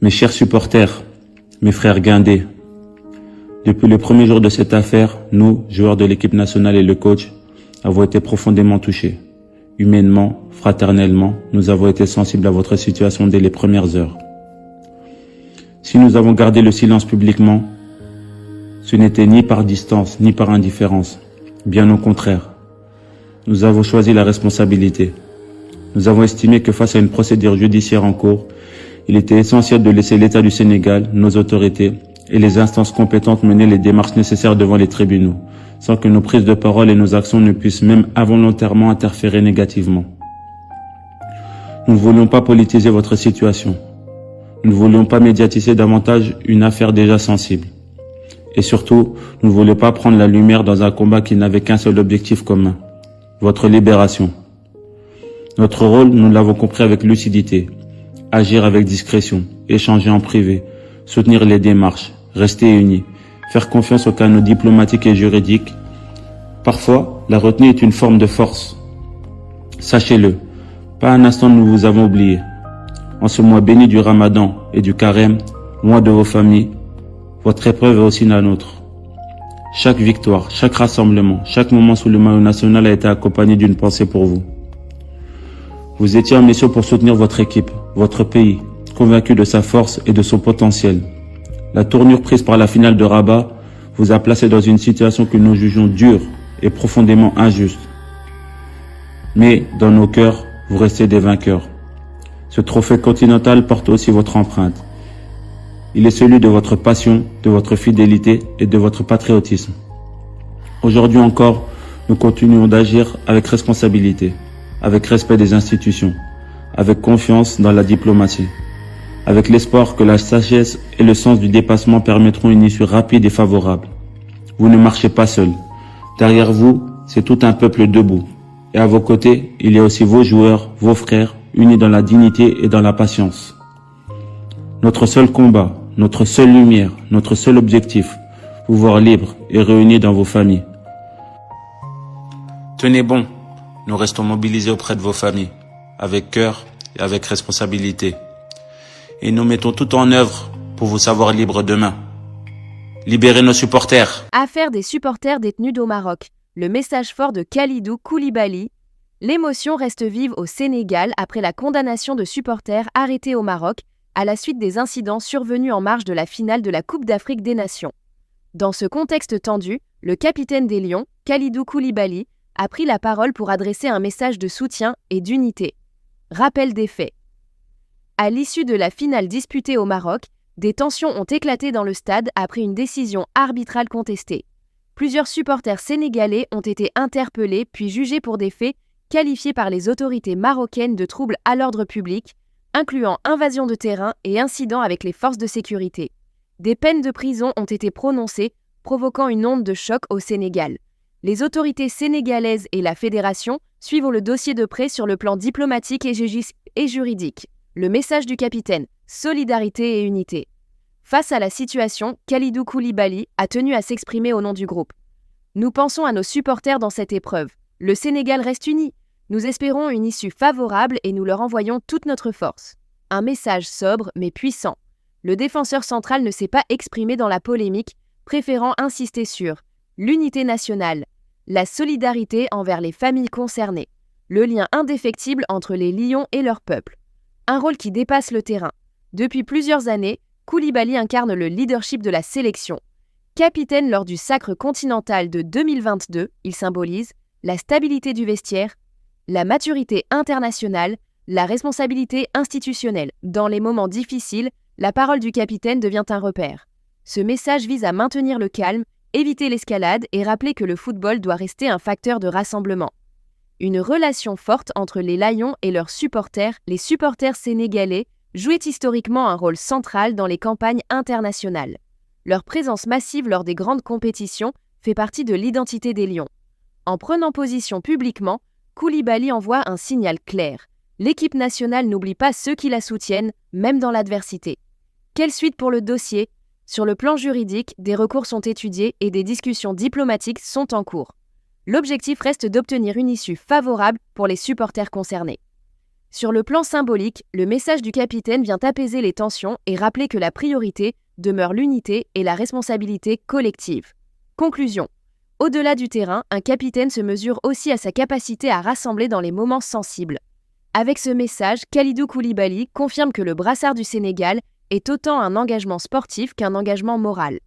Mes chers supporters, mes frères guindés, depuis le premier jour de cette affaire, nous, joueurs de l'équipe nationale et le coach, avons été profondément touchés. Humainement, fraternellement, nous avons été sensibles à votre situation dès les premières heures. Si nous avons gardé le silence publiquement, ce n'était ni par distance, ni par indifférence. Bien au contraire. Nous avons choisi la responsabilité. Nous avons estimé que face à une procédure judiciaire en cours, il était essentiel de laisser l'État du Sénégal, nos autorités et les instances compétentes mener les démarches nécessaires devant les tribunaux, sans que nos prises de parole et nos actions ne puissent même involontairement interférer négativement. Nous ne voulions pas politiser votre situation. Nous ne voulions pas médiatiser davantage une affaire déjà sensible. Et surtout, nous ne voulions pas prendre la lumière dans un combat qui n'avait qu'un seul objectif commun, votre libération. Notre rôle, nous l'avons compris avec lucidité. Agir avec discrétion, échanger en privé, soutenir les démarches, rester unis, faire confiance aux canaux diplomatiques et juridiques. Parfois, la retenue est une forme de force. Sachez-le, pas un instant nous vous avons oublié. En ce mois béni du Ramadan et du Carême, loin de vos familles, votre épreuve est aussi la nôtre. Chaque victoire, chaque rassemblement, chaque moment sous le maillot national a été accompagné d'une pensée pour vous. Vous étiez en mission pour soutenir votre équipe, votre pays, convaincu de sa force et de son potentiel. La tournure prise par la finale de Rabat vous a placé dans une situation que nous jugeons dure et profondément injuste. Mais dans nos cœurs, vous restez des vainqueurs. Ce trophée continental porte aussi votre empreinte. Il est celui de votre passion, de votre fidélité et de votre patriotisme. Aujourd'hui encore, nous continuons d'agir avec responsabilité, avec respect des institutions, avec confiance dans la diplomatie, avec l'espoir que la sagesse et le sens du dépassement permettront une issue rapide et favorable. Vous ne marchez pas seul. Derrière vous, c'est tout un peuple debout. Et à vos côtés, il y a aussi vos joueurs, vos frères, unis dans la dignité et dans la patience. Notre seul combat, notre seule lumière, notre seul objectif, vous voir libres et réunis dans vos familles. Tenez bon, nous restons mobilisés auprès de vos familles, avec cœur et avec responsabilité. Et nous mettons tout en œuvre pour vous savoir libres demain. Libérez nos supporters. Affaire des supporters détenus au Maroc. Le message fort de Kalidou Koulibaly. L'émotion reste vive au Sénégal après la condamnation de supporters arrêtés au Maroc à la suite des incidents survenus en marge de la finale de la Coupe d'Afrique des Nations. Dans ce contexte tendu, le capitaine des Lions, Kalidou Koulibaly, a pris la parole pour adresser un message de soutien et d'unité. Rappel des faits. À l'issue de la finale disputée au Maroc, des tensions ont éclaté dans le stade après une décision arbitrale contestée. Plusieurs supporters sénégalais ont été interpellés puis jugés pour des faits qualifiés par les autorités marocaines de troubles à l'ordre public, incluant invasion de terrain et incidents avec les forces de sécurité. Des peines de prison ont été prononcées, provoquant une onde de choc au Sénégal. Les autorités sénégalaises et la fédération suivent le dossier de près sur le plan diplomatique et juridique. Le message du capitaine, solidarité et unité. Face à la situation, Kalidou Koulibaly a tenu à s'exprimer au nom du groupe. Nous pensons à nos supporters dans cette épreuve. Le Sénégal reste uni. Nous espérons une issue favorable et nous leur envoyons toute notre force. Un message sobre mais puissant. Le défenseur central ne s'est pas exprimé dans la polémique, préférant insister sur l'unité nationale, la solidarité envers les familles concernées, le lien indéfectible entre les Lions et leur peuple. Un rôle qui dépasse le terrain. Depuis plusieurs années, Koulibaly incarne le leadership de la sélection. Capitaine lors du Sacre continental de 2022, il symbolise la stabilité du vestiaire, la maturité internationale, la responsabilité institutionnelle. Dans les moments difficiles, la parole du capitaine devient un repère. Ce message vise à maintenir le calme, éviter l'escalade et rappeler que le football doit rester un facteur de rassemblement. Une relation forte entre les Lions et leurs supporters, les supporters sénégalais, jouaient historiquement un rôle central dans les campagnes internationales. Leur présence massive lors des grandes compétitions fait partie de l'identité des Lions. En prenant position publiquement, Koulibaly envoie un signal clair. L'équipe nationale n'oublie pas ceux qui la soutiennent, même dans l'adversité. Quelle suite pour le dossier ? Sur le plan juridique, des recours sont étudiés et des discussions diplomatiques sont en cours. L'objectif reste d'obtenir une issue favorable pour les supporters concernés. Sur le plan symbolique, le message du capitaine vient apaiser les tensions et rappeler que la priorité demeure l'unité et la responsabilité collective. Conclusion. Au-delà du terrain, un capitaine se mesure aussi à sa capacité à rassembler dans les moments sensibles. Avec ce message, Kalidou Koulibaly confirme que le brassard du Sénégal est autant un engagement sportif qu'un engagement moral.